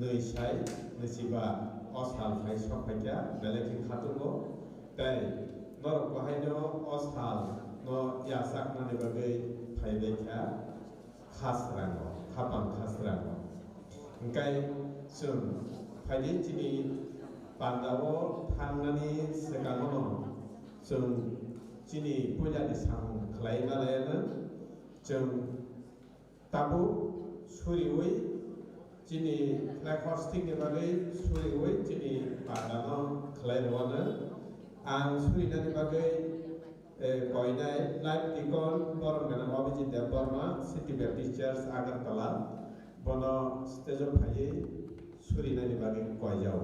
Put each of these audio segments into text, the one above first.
नैसाय नैजिबा असाल फाय सफायजा बेलेखि खाथुगो ताई नरक बाहायनो असाल न यासाक नानि बागै फायलेखा खासरांगो खापां खासरांगो ओंखाय जों फायदि दिनै बान्दावो थांनानै सिगाङावनो जों दिनै फुजानि सान खालायनालायानो जों ताबु सुरिवै दिनै फ्लाग हस्टिंनि बागै सुरिवै दिनै बान्दानो खालायनोवानो आं सुरिनानि बागै गयनाय लाइफ टिकन बरंगाना Abhijit Barma city Baptist church Agartala बनो स्टेजआव फायै सुरिनानि बागै गयजाव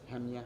Hanya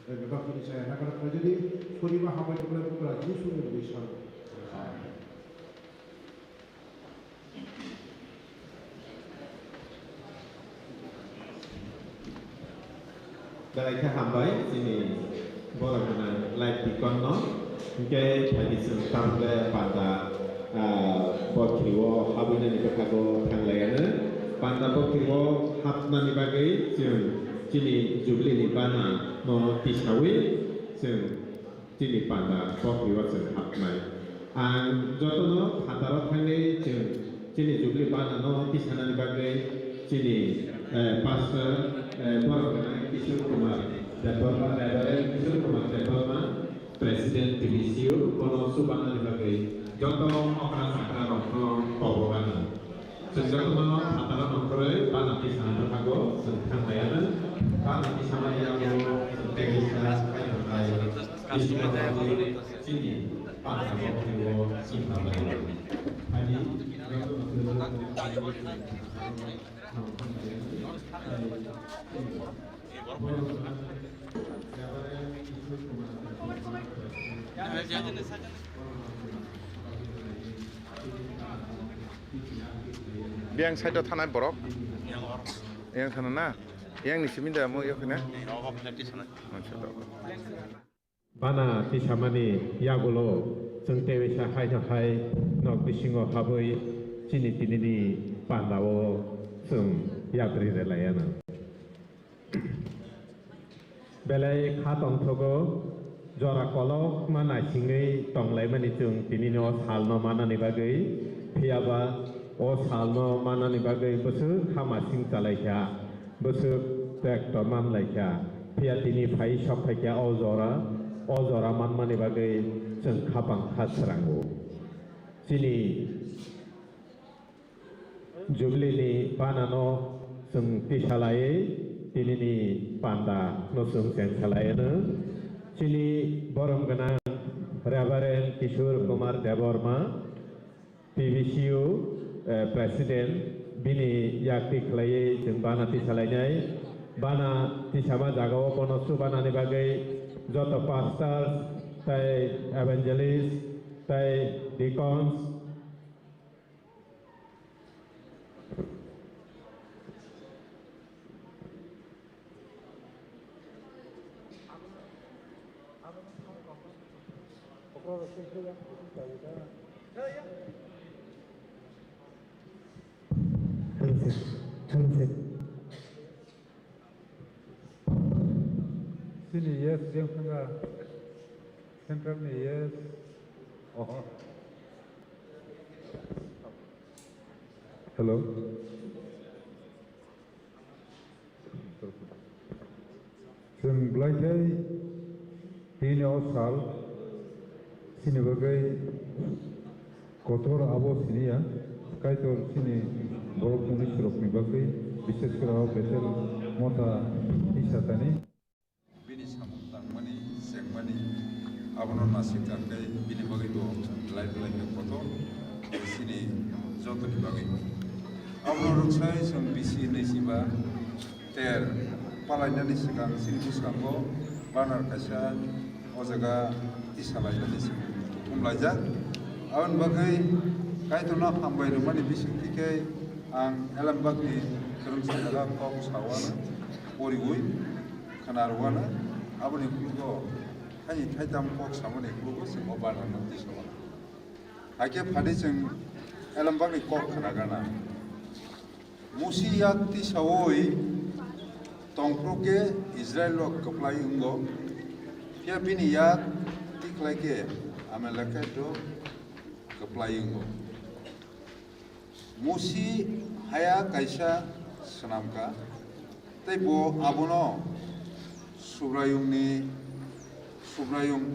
bakuni saya nak kalau jadi purima hamil kalau bukan Yesus yang besar. Dari kehambai sini boleh kena live di kono, mungkin hari sampai pada bokiriwo habis ni berkago tanglayana, pada bokiriwo habis ni bagai sini jubli ni bana no tisawi, sini pada bokiriwo habis. Jotono hatarat hangai sini jubli bana no tisana ni bagai sini pastor Borokana Kishore Kumar Department Reverend Kishore Kumar Department President Divisiu Kono Subana dibagai Joto Okra Sakra Rokno Pogogana Sejotono Hatara Nongkore Panati Sana Berkago Sentang Layanan Panati Sama Yago Sentegisa Kayantai Istimewa Sini Pantai Bokriwo Sintang Layanan Adi Yang saya tanah borok, yang sana na, yang ni seminda mau ya kena. Bana tisamani yagulo sengtewesa hai hai nok bisingo haboi sini tinini pandawo seng yagri relayana. Belai khatong thogo jora kolok mana singai tonglai mani chung tinino salno mana ni bagai phiaba o salno mana ni bagai besu khama sing chalaikya besu tractor man laikya phia tini phai shop khaikya o jora man mani bagai chung khapang khasrango sini jubli ni panano sung tisalai tinini panda nosung seng salayana sini borom gana Reverend Kishore Kumar Deborma PVCU President bini yakti khlai jeng bana tisalainyai bana tisama jagawo konosu bana ni bagai joto pastors tai evangelist tai deacons Sini yes, yang tengah central ni yes. Oh. Hello. Sing belajar ini asal sini bagai kotor abo sini ya, kaitor sini borok munis rok ni bagai bisnes kerana betul mota isatani. Bini samutang mani, seng mani, abono nasi kakai bini bagai do live kotor sini joto ni bagai. Abono ruksai sung bisi nesiba ter palanya ni sekarang sini buskango banar kasya ojaga isalai nesi. Belajar, awan bagai kaitu nak hambai rumah di bising tikai ang alam bagi kerung segala kau sawana, oriwui, kanarwana, awan ikulugo, hanya thaitam kau sama ikulugo semua barang nanti semua. Akhir pada seng alam bagi kau kanagana, musi yakti sawoi, tongkroke Israel lo keplai ungo, dia bini yak tiklai ke. Amelaka do keplayingo musi haya kaisa senamka tebo abono subrayung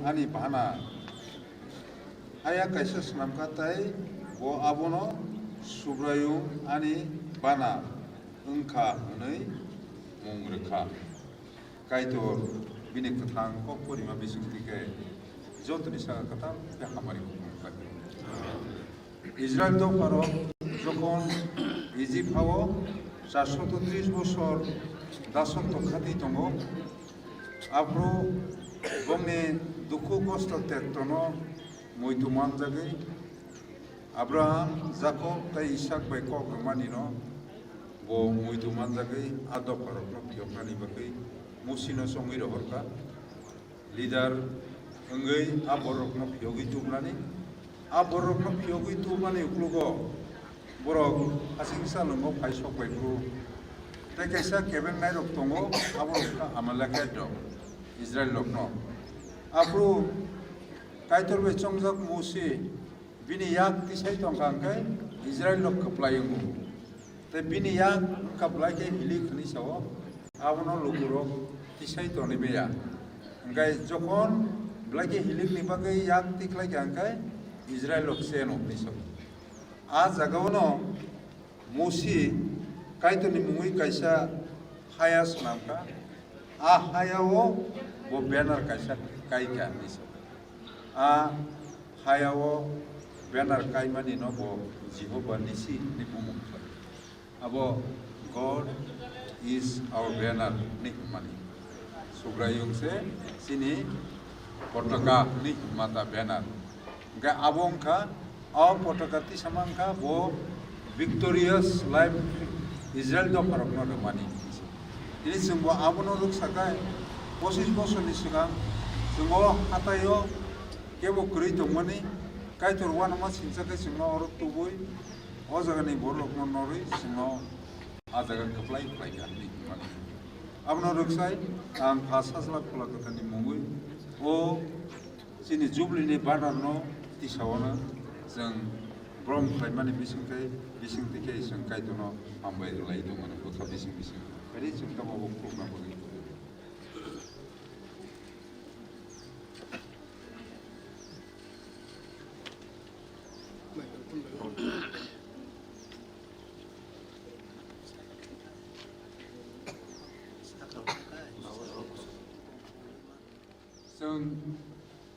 ani bahana haya kaisa senamka tai bo abono subrayung ani bana engka nei mungrekha kaito bini ketang kok porima bising tikai joto ni saga kata ya hamari Israel to paro jokon Egypt hawo 430 বছর দাসত্ব খাতি tongo Afro bongni duku kosto tektono muitu manjagi Abraham, Jacob, tai Ishak bai kok mani no bo muitu manjagi ado parok no piokani bagai musino songi rohorka leader engai aborok no piogi tumlani aborok no piogi tumlani uklugo borok asing salungo paisok bai kru tai kaisa keben nai rok tongo aborok ka amalaka do Israel lokno Afro kaitor bai chongjak musi bini yak tisai tongkang kai Israel lok kaplayungu te bini yak kaplay ke hili khani sawo abono lugurok tisai toni beya engkai jokon blake hilik ni bagai yak tiklai kai Israel lok seno niso a jagaono musi kaitor ni mungui kaisa hayas namka a hayao bo banner kaisa kai kan niso a hayao banner kai mani no bo Jehovah nisi ni bumuk abo God is our banner ni mani subrayung se sini potaka ni mata banner ga abong ka aw potaka ti samangka bo victorious life Israel do parok no mani ini semua abono ruk sakai posis boson ni singa semua hatayo kebo kuri tongmani kaitor wana ma singsakai singno orok tubui o jaga ni borok no nori singno a jaga kaplai kan ni mani abno ruksai ang phasasla pula kotani mungui o sini jubli ni banar no tisawana jeng brom khaimani bisingkai bisingtike isang kaitono ambai lai dongmani kotha bising ari chungka bobo program bogi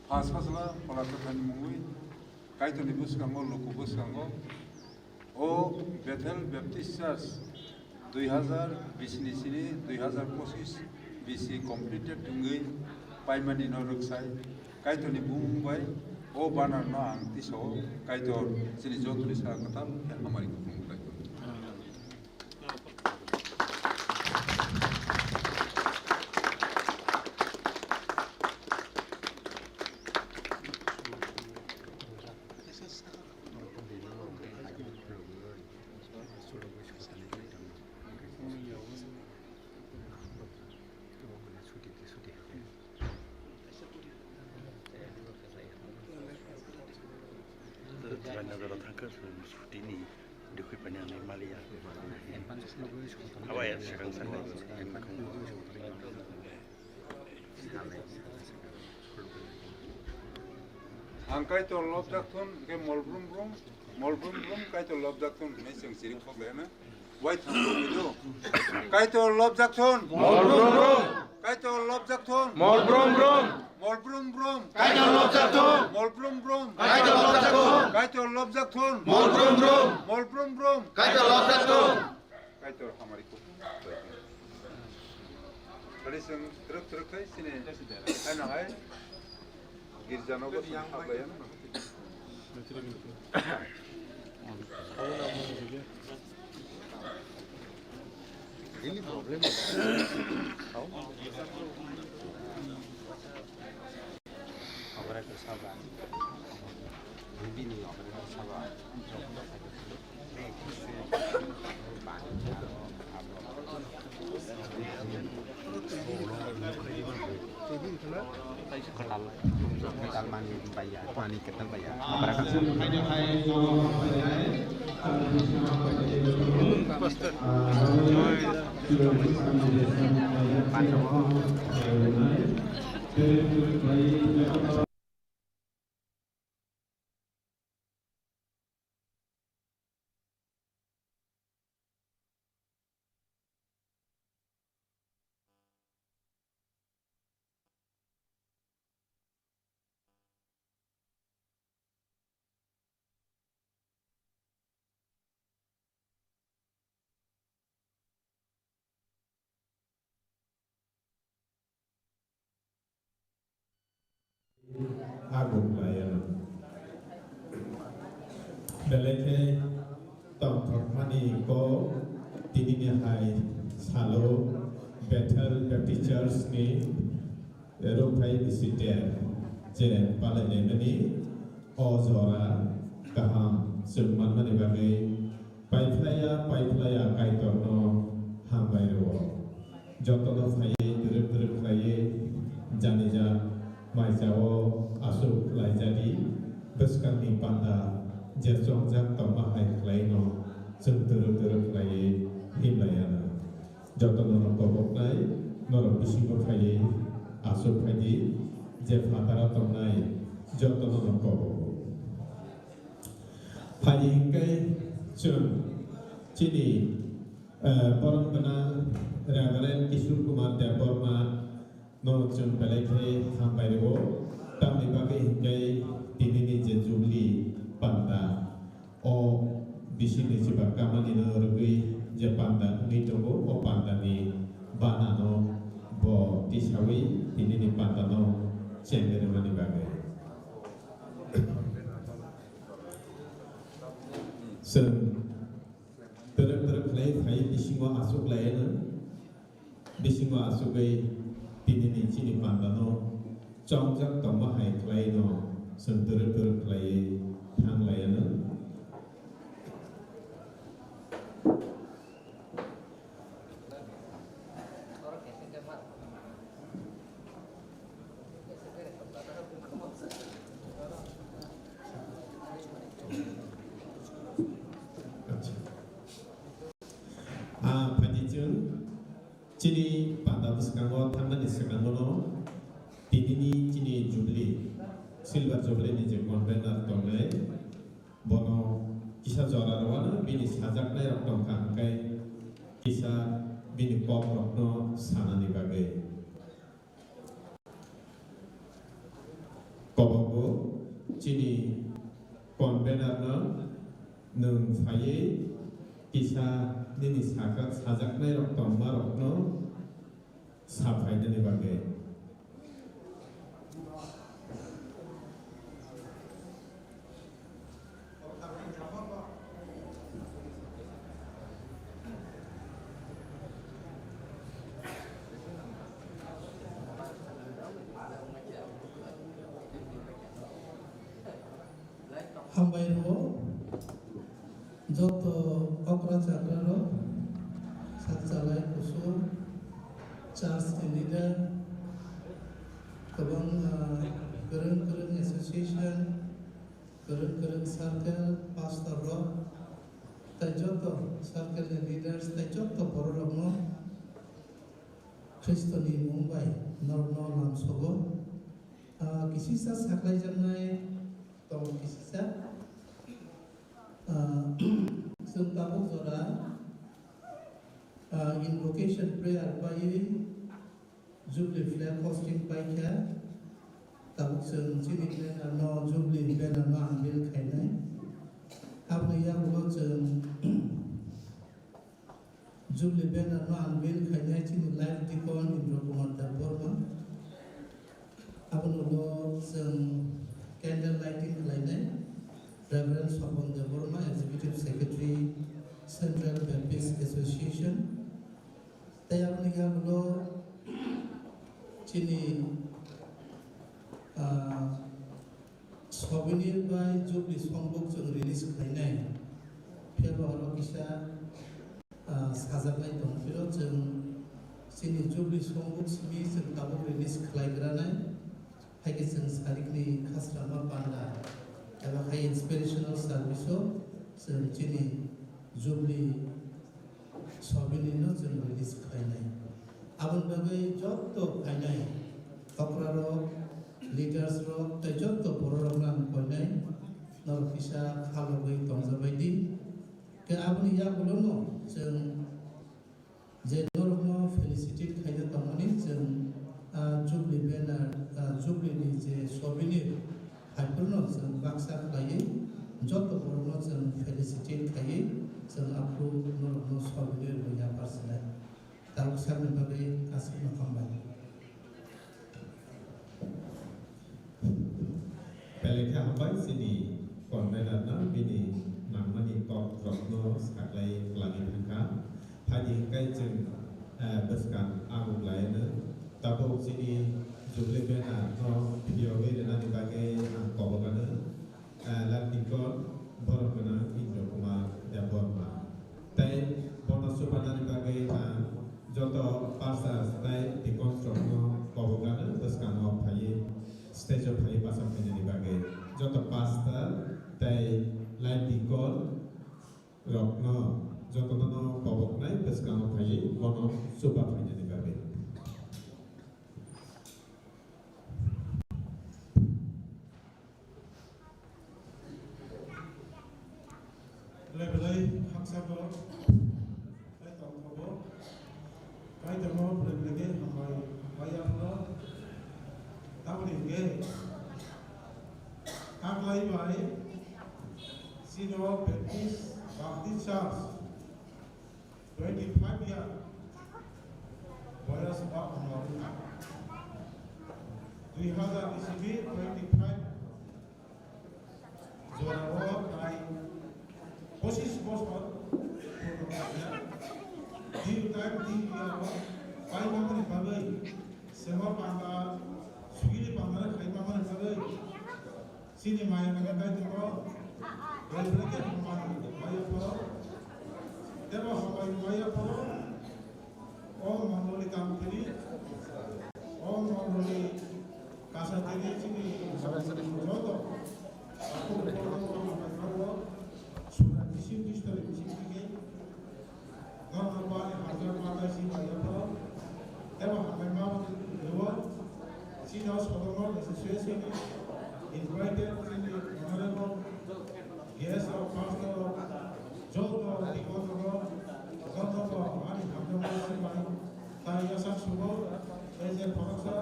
Pas-paslah pola ketani mungui kaito ni buskango luku buskango o Bethel Baptist Church 2020 ni sini 2025 bisi completed tungui paimani no ruksai kaito ni bumbai o banar no angti so kaito sini jotu ni sa katal hamari ko mungkai Negara tangkar seperti ini dikui banyak Malaysia. Apa ya sekarang sana? Angkai to lob daktun ke molbrum brum kai to lob daktun me sing sirik phok le na wai thang itu kai to lob daktun molbrum brum kai to lob daktun molbrum brum kai to lob daktun molbrum brum kai to lob daktun kai to lob daktun molbrum brum kai to lob daktun kai to hamari ko tadi sing truk kai sini ana hai गिरजानो को संभाल लिया ना ini problem apa bersabar ini bersabar ketal mani bayar mani ketal bayar apa agung layan. Beleke tong thokmani ko tini hai salo Bethel Baptist Church ni Ropai Visiter je palane nani ozora kaham summan mani bagai paiflaya kaitorno hambai ro jotono phaye duruk phaye janija maijao asuk laijadi beskanni panda jerjongjak toma hai klaino sung duruk phaye himlayana jotono kobok nai noro bisingo phaye asuk phaye je fatara tomnai jotono kobok phaye kai chung chini Param Bana Reverend Kishore Kumar Deborma no chung belekhe hambai ro tamni bage hingai tinini je jubli panda o bisini jiba kamani no rugui je panda ni togo o panda ni bana no bo tisawi tinini panda no chengere mani bage sen teruk lain hai bisingo asuk lain bisingo asukai tinini chini pandano jongjak toma hai klaino sen teruk lain thang lain Cini pada sekarang tangan di sekarang no, ini cini jubli, silver jubli ni je konvenar tongai, bono kisah jora rawana bini sajak nai rok tong kai, kisah bini kop rok no sana ni bagai. Kobogo cini konvenar no, nung faye kisah ini sajak nai rok tong marok no sapai dene bagai hambai ro joto okra chakra ro satchalai kusur church leader kabang kereng association kereng circle pastor ro tai joto circle leaders tai joto borok no Kristoni Mumbai norno nam sogo kisisa saklai janai to kisisa Suntabuk Zora invocation prayer by Jubilee flag hosting by Kia Tabuk Sun Chini Glen no Jubilee Ben no Ambil Kainai Abna Yang Lodgen Jubilee Ben no Ambil Kainai Chini Life Dikon in Rokumanda Burma Abna Lodgen candle lighting Kainai Reverend Sopon Burma, Executive Secretary, Central Baptist Association. Tayang niya lo chini souvenir by Jubilee Songbok jeng release kainai. Pero haro kisa sajaklai tongpiro jeng chini Jubilee Songbok simi jeng tabok release kalaigeranai. Haike jeng sarikni khasrama panda. Eba hai inspirational service o jeng chini Jubilee souvenir no jeng release kainai. Abon bagai joto kainai okra ro leaders ro te joto borok nan kainai nor kisa khalogai tongjabaidi ke abon ya bolono jeng je norno felicitate kaina tongmani jeng Jubilee banner Jubilee ni je souvenir Hyperno jeng baksa kai joto borno jeng felicitate kai jeng approve norno souvenir punya personal tahu sampai bagai asli makambai pelekha hambai sini konvenarna bini namani kok rokno saklai lagi thangka thadi kai jeng beskan amuk laina tabuk sini jumlah bena no piowe dan dibagai kobokana latikon borokana Indra Kumar Deborma tai bonus supana dibagai joto pasar tai dikonstruk no kobokana beskan no paye stage of paye pasar punya dibagai joto pasar tai latikon rokno joto no kobokna beskan no paye bono supa punya dibagai Belai haksabo, kai tongkobo, kai tongko belai hambai apno, tahu ni aglai bai, sino Baptist Church, 25 years, boyas bak hambai, 2025, Zorawo kai Posisi bosor, di utara di Jawa, kai mama ni bagai, semua pangkat, sugili pangkat kai mama ni bagai, sini maya kai tu Belakang hambai maya poro, dewa hambai maya poro, om manoli kampuni, om manoli kasatini sini, jodoh, aku poro sudah disim dari disim ini, normal balik harga mata si bayar poro, dewa hambai mama dewa, sini harus orang sesuai sini, invited sini honorable. Yes, our pastor, Jodo, Tigodo, Godo, Mani, Hamdamasi, Taya Saksubo, Ezer Paksa,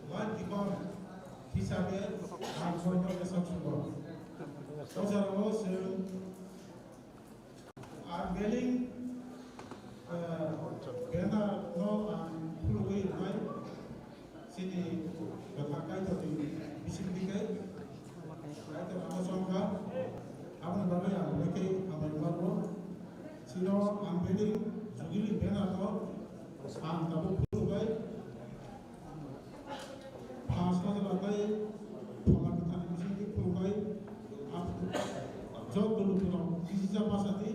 Light Dikon, Tisabe, and Godo Saksubo. Those are also unveiling Bena no and Pului Mai, Sini, Batakai to the Bishopike, right of Amazonga. Aman bagai yang mereka aman baru, sino unveiling jugili bena to, tabu puluh bayi, pasca terbagai, pemakaman di sini puluh bayi, job dulu pulang, isi siapa sati,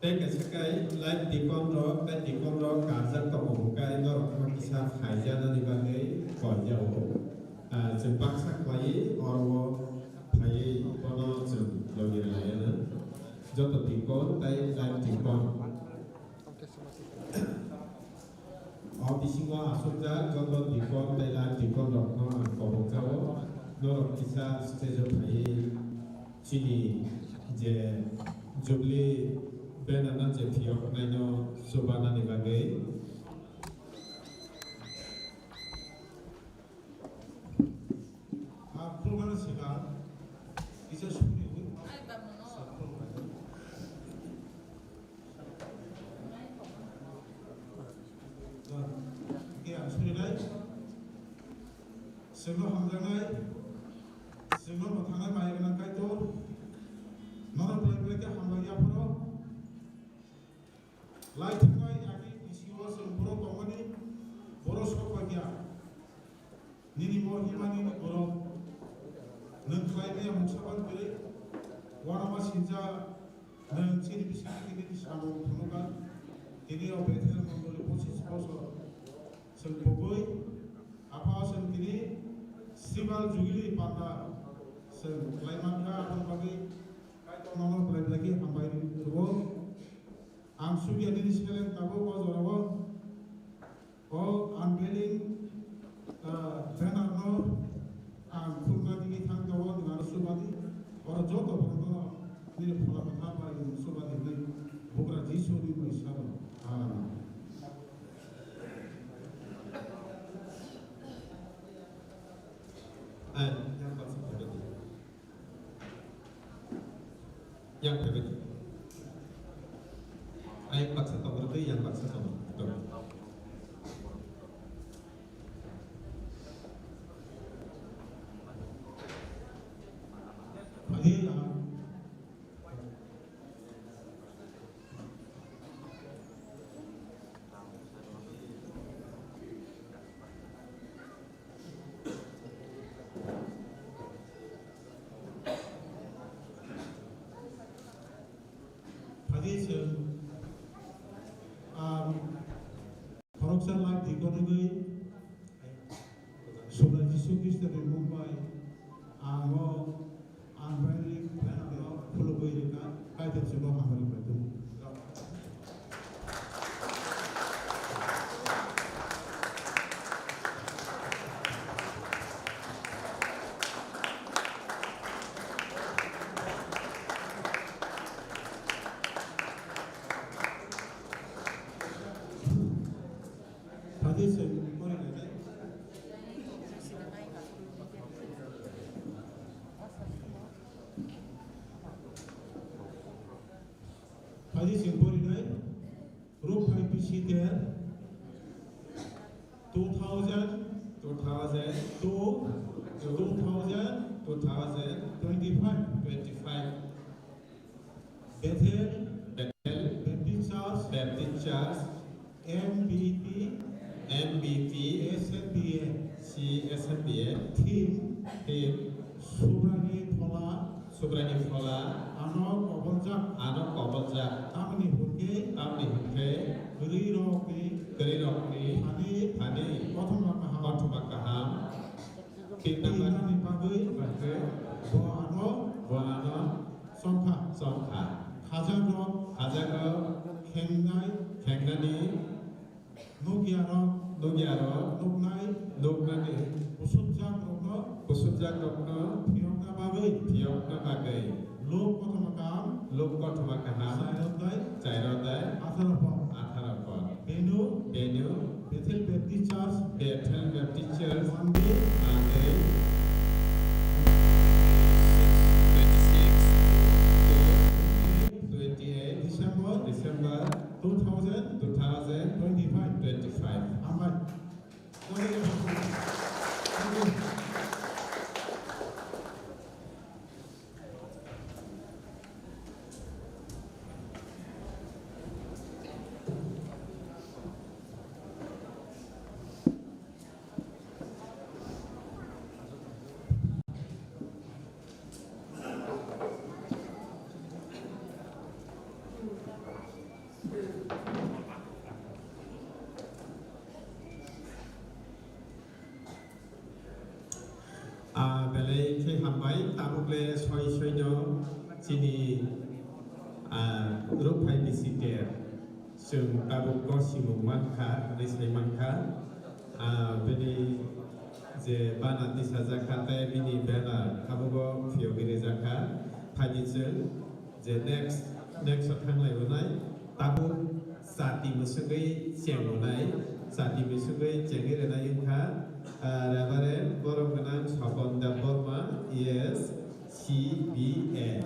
Teka sekai live di kontrol kaza kemukai nor makisah haja dari bagai kojau, jempaksa klai orwo Hai kono jeng logi layana joto tikon tai live tikon Audi singwa asukja joto tikon tai live tikon rokno kobok jawo norok kisah stage hai sini je jubli benana je fiok naino subana ni bagai Pulgana sigar Isa suri ay bamono ya suri nai sego hamdangai sego mathangai maigana kai to nara play ke hamaya poro light ngai agi isiwa sempuro komani boros ko pagya nini mo himani ni boro nengklaimnya muksaban beri warama sinja neng sini bisa kita disambung temukan ini obetel membeli posisi sponsor sempogoi apa sentini sibal jugili pada sengklaimannya akan bagi kaitan nomor lagi hambai dulu angsugi ada di sekalian tabu wazorawa unveiling banner no Purkadi thang tawa dengan subadi orang jodoh berdoa ini pula apa yang subadi ini bukan jisu di Malaysia yang berbeda ayat 41 berarti yang 41 betul Fadil Fadil Koroksan Life Economy Solar Jisu Krishna di Mumbai Ango Unfriendly Plan of Puluboyika Kaitan Suno Hamari Batu Fadil Hadis Imporiday, Group 5PC there, 2000 to 2025 Bethel Baptist Church MBP CSMBA Team Subrani Phola Anok Obolja Tamni Hunke Gerirokni Hani Otomakaham Pintamani Pagui Boano Somka Kazako Kengnani Nugiaro Nugnani Pusubjak Rokno Tiokna Bagai Lok Kotomakaham Jairodai Atharapon Benu Bethel Baptist Church Monday 28 December 2025 Ahmad Belai khi hambai tamukle soy sini rupai disiter sung tabuk ko simung manka nisai manka bini je bana disajaka tai bini bela kabugo fiogire jaka phajijeng je next thang lai unai tabuk sati musugai chengunai sati musugai chengire na yungka Reverend Boromganan Sabonda Borma yes CBA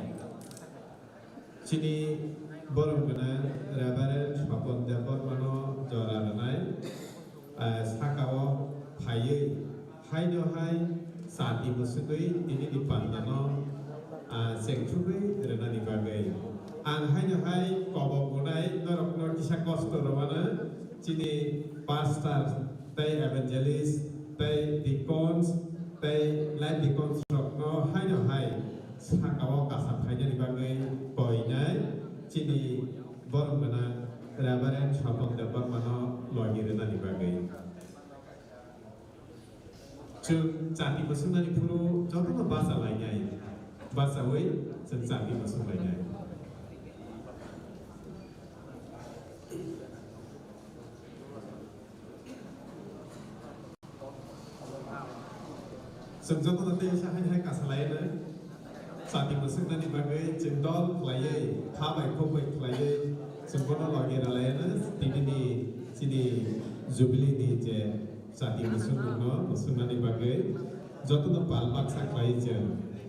Chini Boromganan Reverend Sabonda Bormano Joranai Sakao Haye Haino Hai Sati Musugui Ini di Pandano Sengchugui Renani Bagai Ang Haino Hai Kobogunai Norok Kisha Kosto Romana Chini Pastor Tay Evangelist Tay Deacons, Tay Light Deacons Rokno, Haino Hai, Sakao Kasap Haino di Bagai, Poinai, Chini Boromana, Reverend Sabonda Bormano, Logirena di Bagai. Chung Jati Musuna di Puru, Jodoh Bahasa lainnya, Bahasa Wei, Jati Musuna lainnya. Sejauh nanti saya hanya kasih lainnya, saat ini musim nanti bagai jendol kelai, kabai kobai kelai, sempurna lagi lainnya, ini sini Jubilee ni je saat ini musim nanti bagai, jatuh tempal baksa kelai je,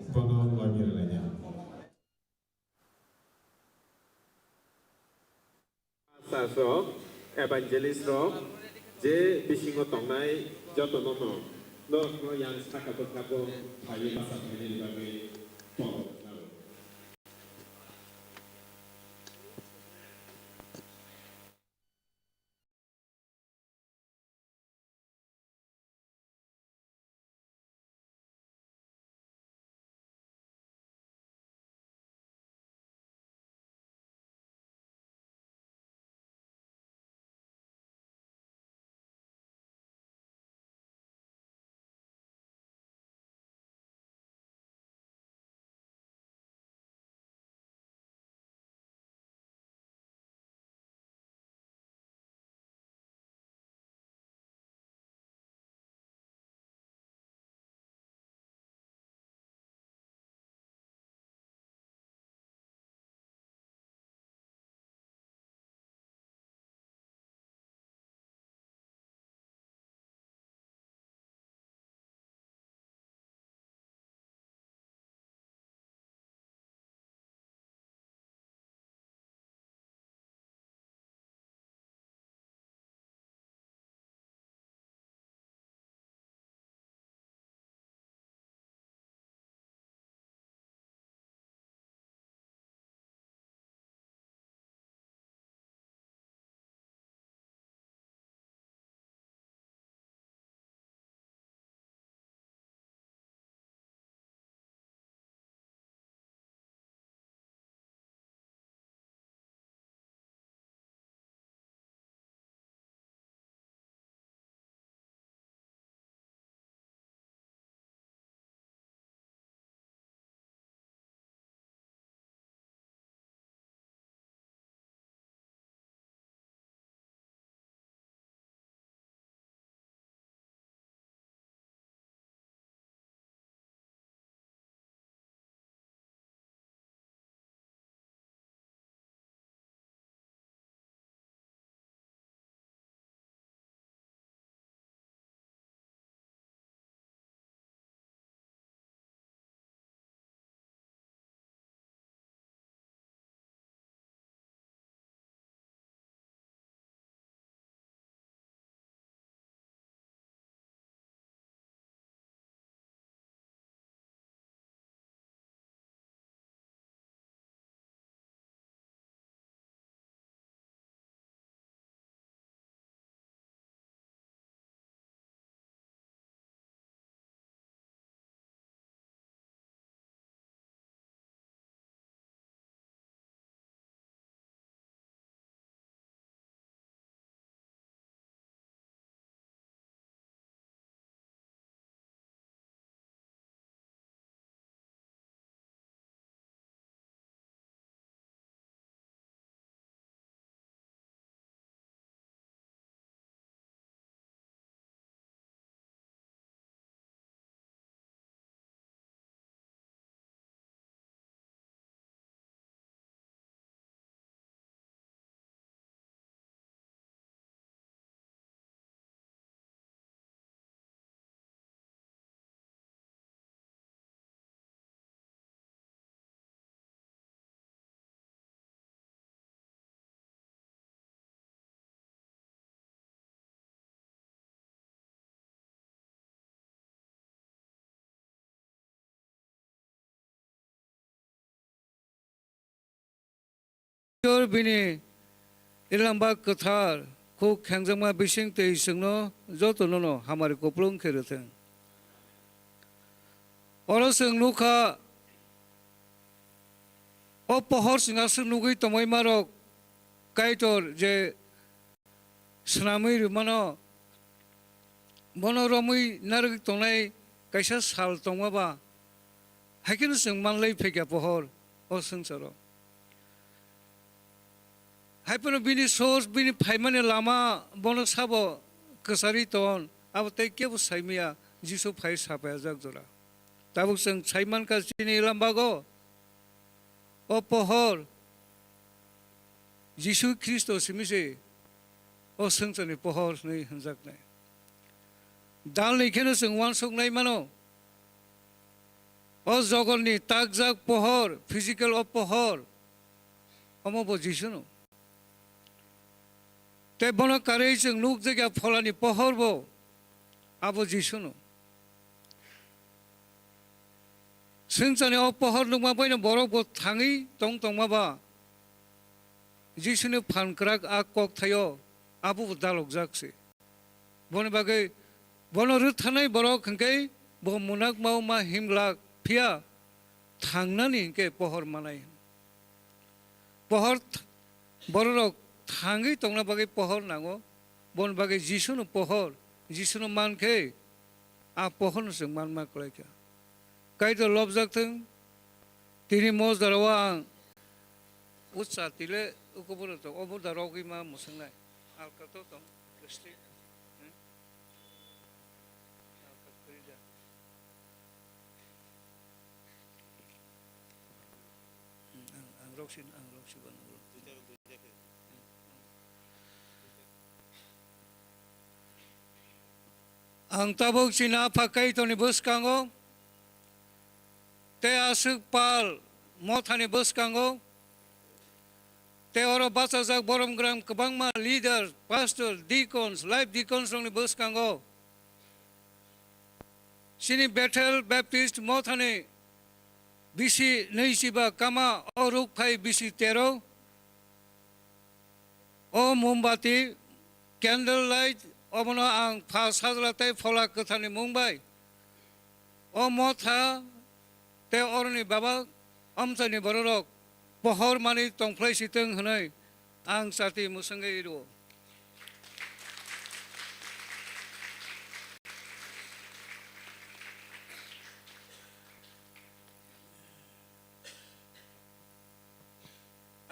bono lagi lainnya. Sasok, evangelist roh, je bisingo tongnai, jatuh nono. Lo yang saka berkabo payu bahasa ini sebagai pol. Jotor bini ilamba kathar ko khangjama bising te singno joto no hamari koplong kheretheng oro sing nukha o pohor singa sing nugui tomoi marok kaitor je snamui mano monoromui narg tongnai kaisa sal tongmaba hakin sing manlai phekya pohor o singcharo haipano bini source bini phaimani lama bono sabo kasari ton abo tei kebu saimia jisu phai sapaya jagjora tabuk sing saiman ka chini lambago o pohor jisu Kristo simise o singchani pohor nei hanjaknai dal lekheno sing wansok nai mano o jogonni takjak pohor physical o pohor omobo jisu no te bono karei sing nuk jaga pholani pohor bo abo jisu no singchani o pohor nukma boino borok bo thangi tongtongma ba jisu ni phankrak a kok thayo abo bo dalok jakse bono bagai bono ruthanai borok hingkai bo munak mau ma himlak phia thangnani hingke pohor manai pohor borok thangi tongna bagai pohor nango bon bagai jisu no pohor jisu no mankhe a pohor no sing manma kolaika kaito lobjak theng tini mos darawa utsa tile ukobor to obor darogi ma musangnai alkato to kristi Angropsin ang tabok sina pakai to ni buskango te asuk pal mothani buskango te oro basajak borom gram kabangma leader pastor deacons life deacons ni buskango sini Bethel Baptist mothani bisi neisiba kama oruk phai bisi 13 o mombati candle light omono ang pha sajlatai phola kathani mumbai o motha te orni baba amchani borok pohor mani tongphlai siteng hnai ang sati musangai ro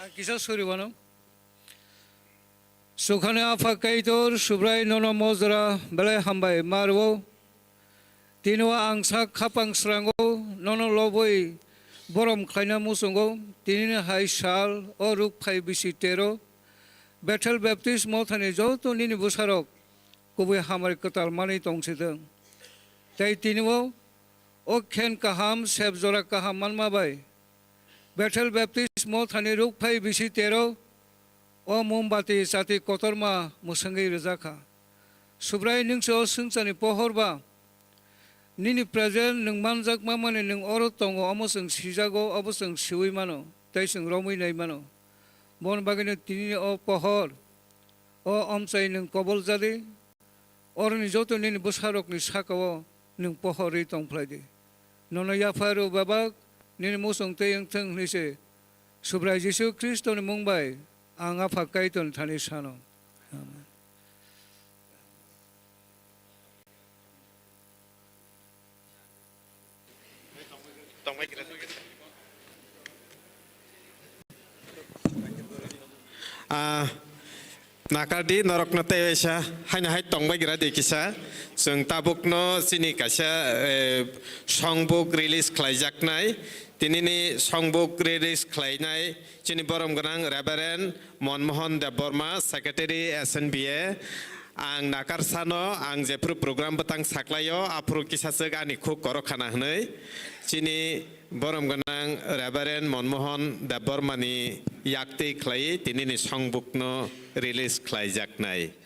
ang kisa suri bano Sukhane afa kaitor subrai nono mozra belai hambai marwo tinwa angsa khapang srango nono loboi borom khaina musungo tinine hai sal oruk phai bisi 13 Bethel Baptist mothani joto nini busarok kubui hamar katal mani tongsideng tai tinwo o khen kaham seb jora kaham manma bai Bethel Baptist mothani ruk phai bisi 13 o mombati sati kotorma musangai rejaka subrai ningso singchani pohorba nini present nung manjak mamane nung oro tongo amosang sijago abosang siwi mano taisang romui nai mano bon bagine tini o pohor o amchai nung kobol jade orni joto nini busarok ni sakao nung pohori tongphlaide nono yafaru babak nini musong teyang thang nise subrai Jisu Kristo ni mungbai ang apa kaiton thani sano amen Nakardi norokno tewesa haina hai tongbai gira dekisa sung tabukno sini kaisa songbuk release khlaijaknai tinini songbuk release khlainai chini borom ganang Reverend Monmohan Deborma Secretary SNBA ang nakarsano ang jepru program betang saklayo apru kisasek ani khuk korokhana hnai chini borom ganang Reverend Monmohan Debormani yakti khlai tinini songbukno release khlaijaknai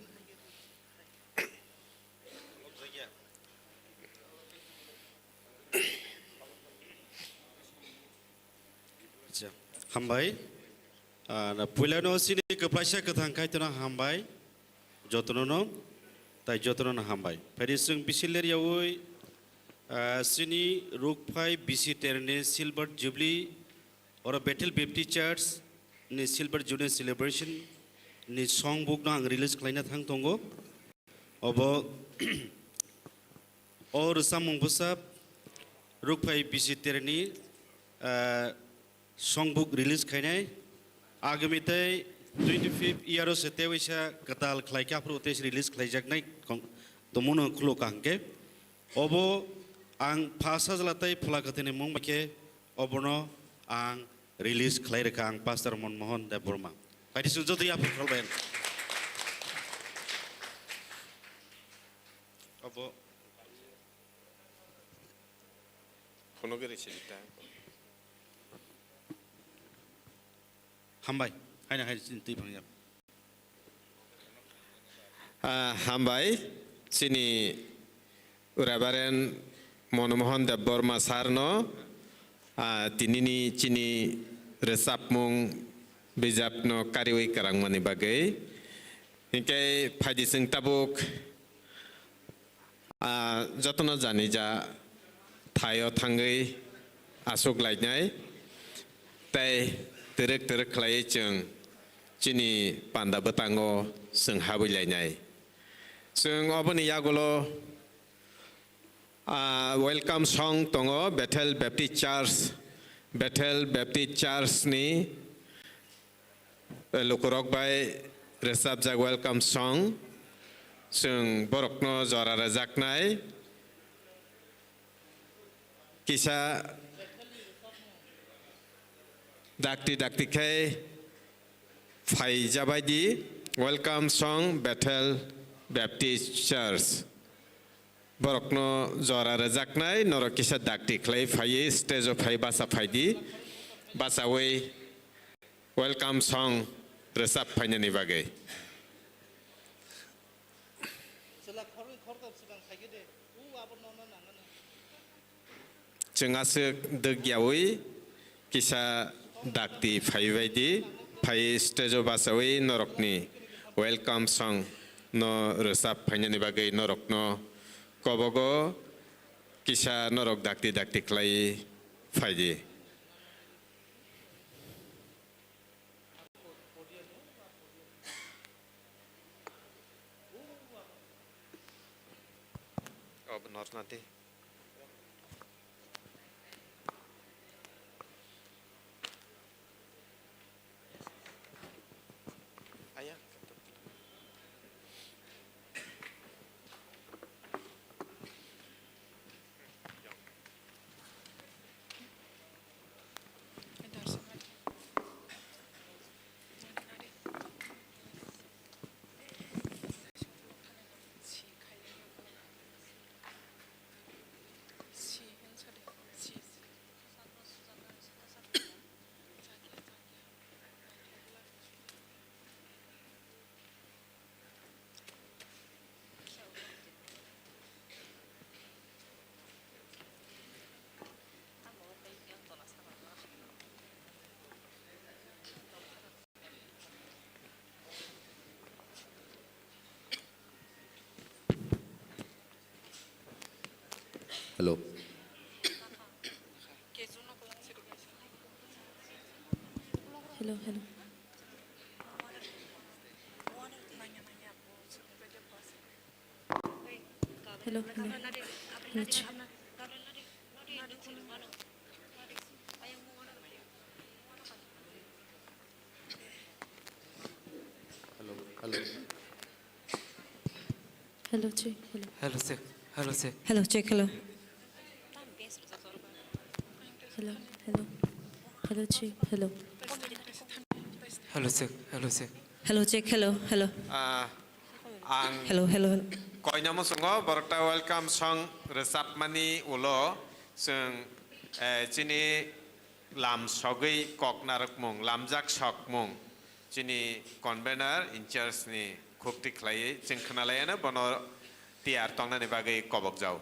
Hambai पुलानो सिनि कप्लाइसा कथांखाय तना हामबाय जतननो ताइ जतननो हामबाय फारि जों बिसिलेरियावै सिनि रुकफाय बिसिटेरनि सिलभार jubilee और Bethel बेप्टी church नि सिलभार जुबली सेलिब्रेशन नि सं बुक ना आं रिलीज खालायना थां दंगो अब और सामं बसाब रुकफाय बिसिटेरनि सं बुक रिलीज खायनाय आगामीथाय 25 इयारो सेते वैसा कताल खलायका प्रोटेस्ट रिलीज खलायजाकनाय तमुनो खुलो कांके अबो आं फासा जलाताय फुलाकथेने मंबाके अबनो आं रिलीज खलायरका आं पास्टर मनमोहन देव बर्मा बायदि सुजोदै आफु खालबायन अबो फनो गेरेसिता हामबाय हायना हाय दै फांया हामबाय चिनि उराबारेन मनमोहन देव बर्मा सारनो तिनिनि चिनि रोजाबमुं बिजाबनो कारिवै करांमानि बागै हिंके फायदिसिं ताबुक जतन जानि जा थायो थांगै आसुक लायनाय ताय तेरक तेरक खलायै जों चिनि पान्दा बतांगो जों हाबैलायनाय जों अबनि यागलो वेलकाम सं दङो बेथेल बेप्टिस्ट चार्च नि लुकरक बाय रोजाब जा वेलकाम सं जों बरकनो जरा रोजाकनाय किसा दाक्ति खाय फाइजाबायदि वेलकाम सं बेथेल बेप्टिस्ट चार्च बरकनो जरा रोजाकनाय नर किसा दाक्ति खलाय फायै स्टेज फाय बासा फायदि बासावै वेलकाम सं रोजाब फायनायनि बागै जोंहासो दोगियावै किसा दाक्ति फायबायदि फाय स्टेज बासावै नरकनि वेलकाम सं न रोजाब फायनायनि बागै नरकनो कबगो किसा नरक दाक्ति खलाय फायदि अब नर्सनाते Hello. Hello. Hello, check. Hello, sir. Hello, check. Hello, check. Hello. Hello, sir. Hello, check. Hello. आं Hello. कयनामो संगो बरकटा वेलकाम सं रोजाब मानि उलो जों चिनि लाम सगै ककनारक मुं लामजाक सक मुं चिनि कन्वेनर इनचार्ज नि खुक्ति खलायै जों खोनालायानो बनो टिआर तंनानि बागै कबक जाव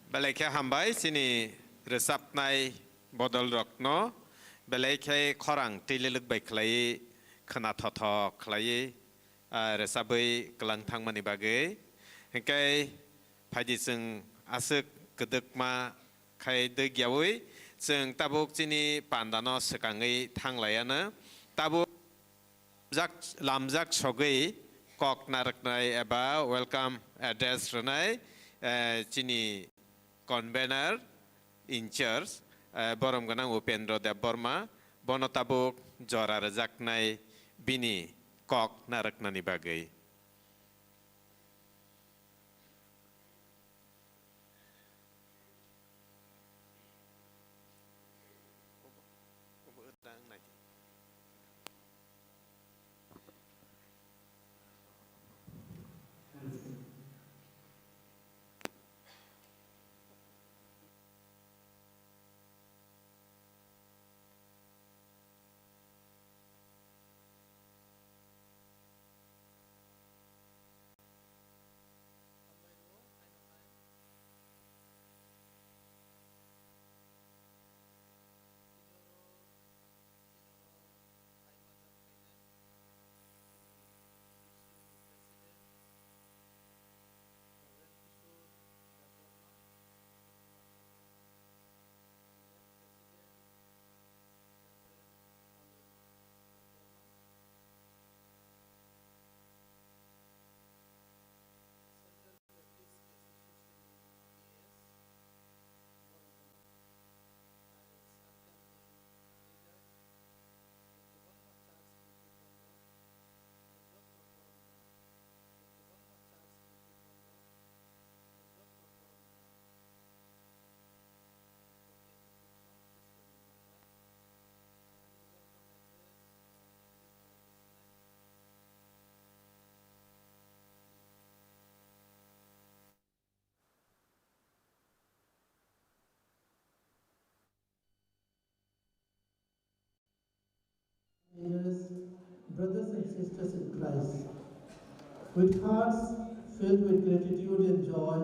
बेलायखे हामबाय सिनि रोजाबनाय बदल रत्न बेलायखे खरां दैलिलुक बायख्लाय खोनाथथ ख्लायै रोजाबै गलांथांमोननि बागै हेंखाय फायदि जों आसोक गोदोकमा खाय दैगियावै जों ताबुक जिनि पान्दानो सिगाङै थांलायानो ताबुक लामजाक सगै कक नारकनाय एबा वेलकाम एड्रेस रनाय जिनि कनभेनार इनचार्ज बरम गोनां उपेन्द्र देव बर्मा बन ताबुक जरा रोजाकनाय बिनि कक नारकनानि बागै Brothers and sisters in Christ, with hearts filled with gratitude and joy,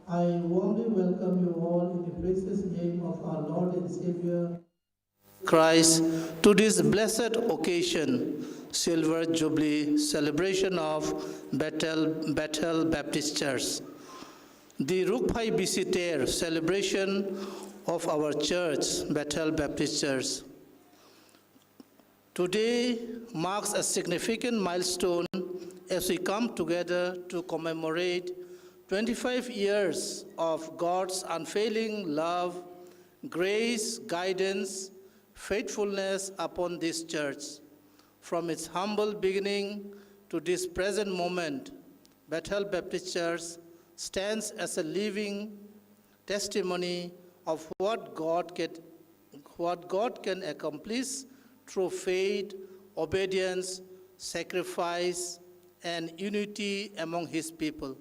I warmly welcome you all in the precious name of our Lord and Savior Christ to this blessed occasion, Silver Jubilee celebration of Bethel Baptist Church. The Rukphai Bisiter celebration of our church, Bethel Baptist Church. Today marks a significant milestone as we come together to commemorate 25 years of God's unfailing love, grace, guidance, faithfulness upon this church. From its humble beginning to this present moment, Bethel Baptist Church stands as a living testimony of what God can accomplish through faith, obedience, sacrifice, and unity among His people.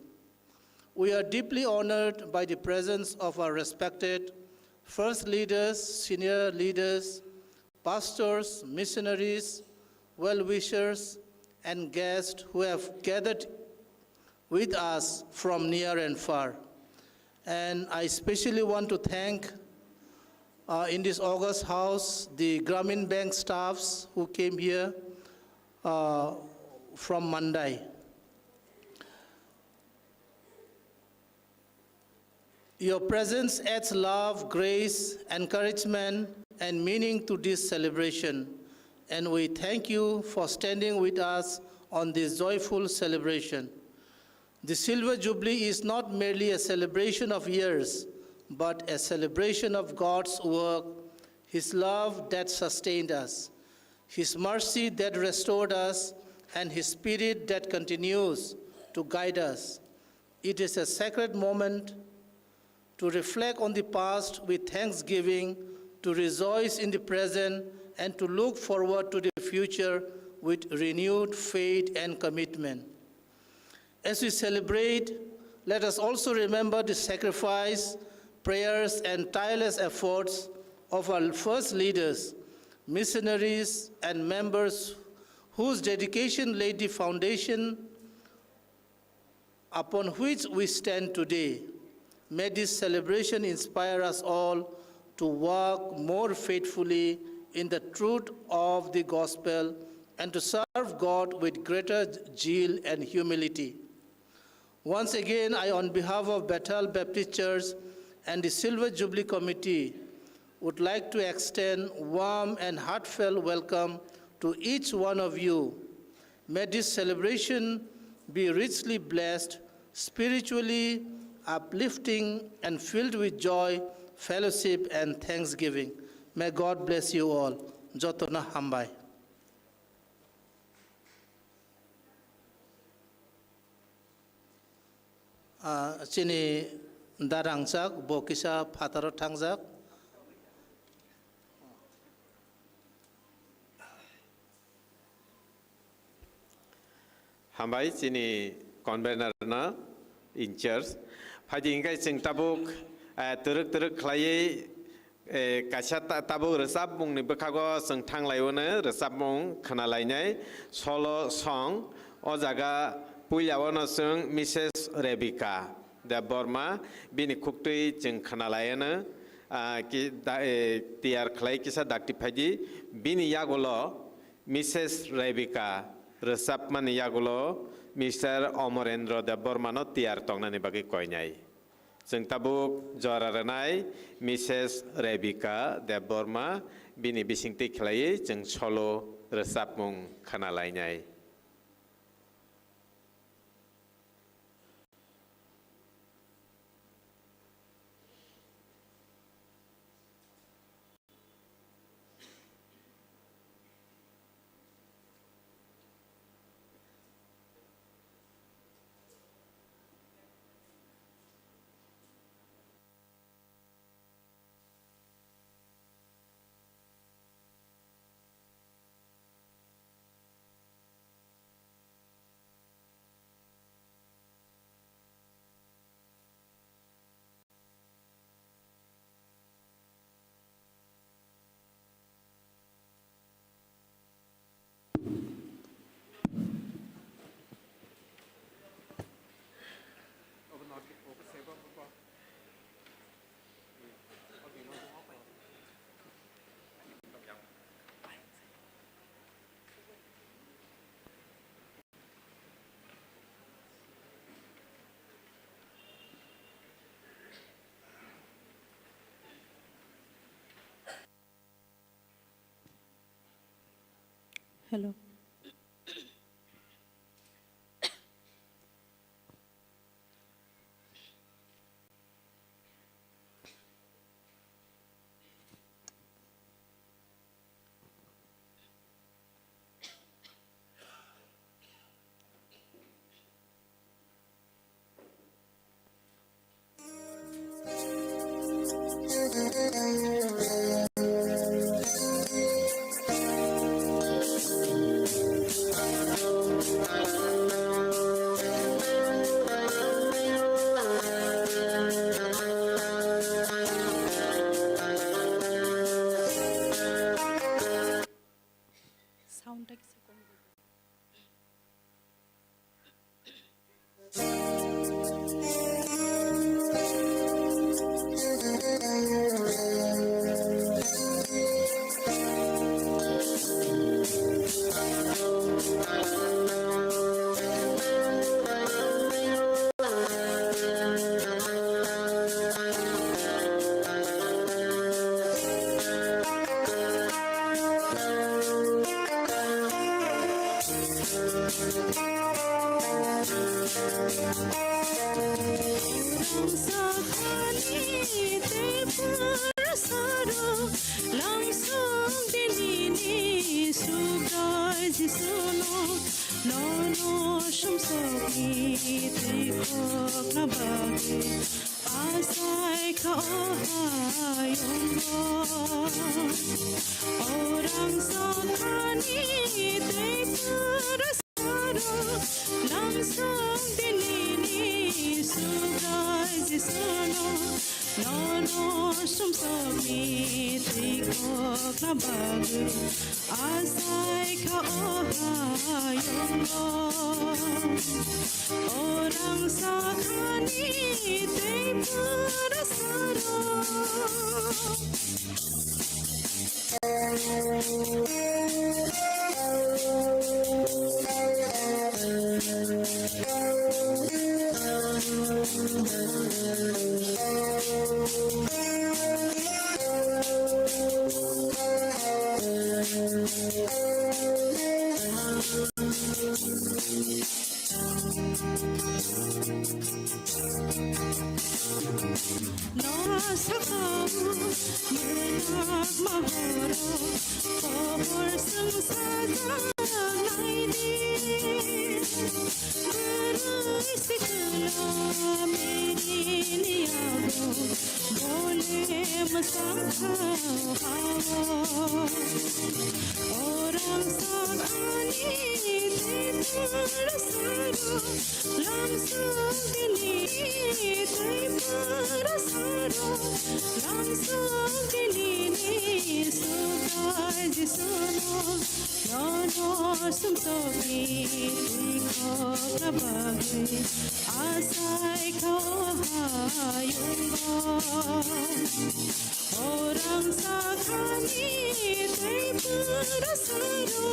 We are deeply honored by the presence of our respected first leaders, senior leaders, pastors, missionaries, well-wishers, and guests who have gathered with us from near and far. And I especially want to thank in this August house, the Grameen Bank staffs who came here from Mandai. Your presence adds love, grace, encouragement, and meaning to this celebration. And we thank you for standing with us on this joyful celebration. The Silver Jubilee is not merely a celebration of years, but a celebration of God's work, His love that sustained us, His mercy that restored us, and His Spirit that continues to guide us. It is a sacred moment to reflect on the past with thanksgiving, to rejoice in the present, and to look forward to the future with renewed faith and commitment. As we celebrate, let us also remember the sacrifice, prayers, and tireless efforts of our first leaders, missionaries, and members whose dedication laid the foundation upon which we stand today. May this celebration inspire us all to walk more faithfully in the truth of the gospel and to serve God with greater zeal and humility. Once again, I, on behalf of Bethel Baptist Church and the Silver Jubilee Committee, would like to extend warm and heartfelt welcome to each one of you. May this celebration be richly blessed, spiritually uplifting, and filled with joy, fellowship, and thanksgiving. May God bless you all. Jotona hambai. Sini darangsak bokisa pataro tangsak. Hambai sini convener na in church. Pagi ingkai sing tabuk teruk kelai kaca tabuk resap mung ni bekago sing tang layone resap mung kena lainnya solo song o jaga puyawana sing Mrs. Rebecca da Burma bini kuktui jeng kena layana ki tiar kelai kisah dakti pagi bini yagulo Mrs. Rebecca resap man yagulo Mr. Omorendro da Burma no tiar tong nani bagi koinyai. Sing tabuk jora renai Mrs. Rebecca da Burma bini bising tiklai jeng solo resap mung kena lainnya. Hello. nono sum somi tiko klabagu asai ka oha yongo orang sakani te parasaro Nasakamu menak mahoro pohor sengsara laini bersikala meniniago boleh mesakau hawa orang sakani tersaru langsung dini tersaru langsung dini sukai di sono nono sumsogi tiko kabagi asai kau hayunggo orang sakani tersaru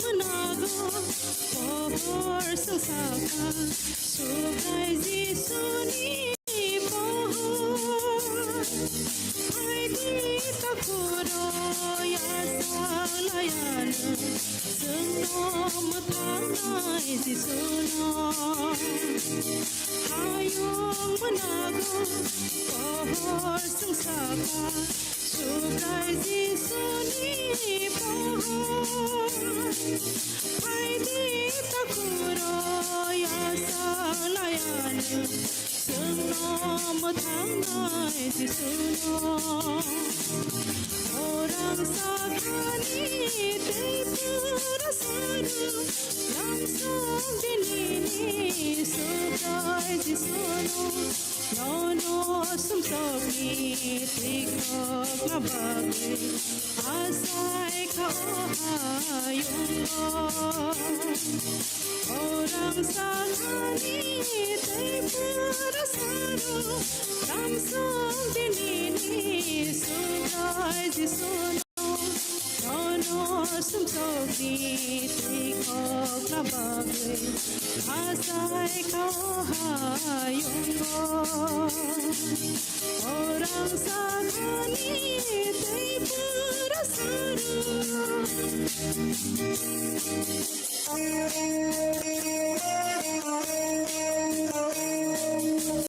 menago pohor sesaka sugai jisuni pohor hai di takuro ya salayan senom tanai jisuno hayong menago pohor sesaka sugai jisuni pohor hai di takuro ya salayan senom tanai jisuno orang sakani tersaru langsung dini sukai jisuno nono sumsogi tiko kabagi asai ka hayunggo orang sakani tersaru langsung dini sukai jisuno nono sumsogi tiko kabagi asai ka hayunggo orang sakani tersaru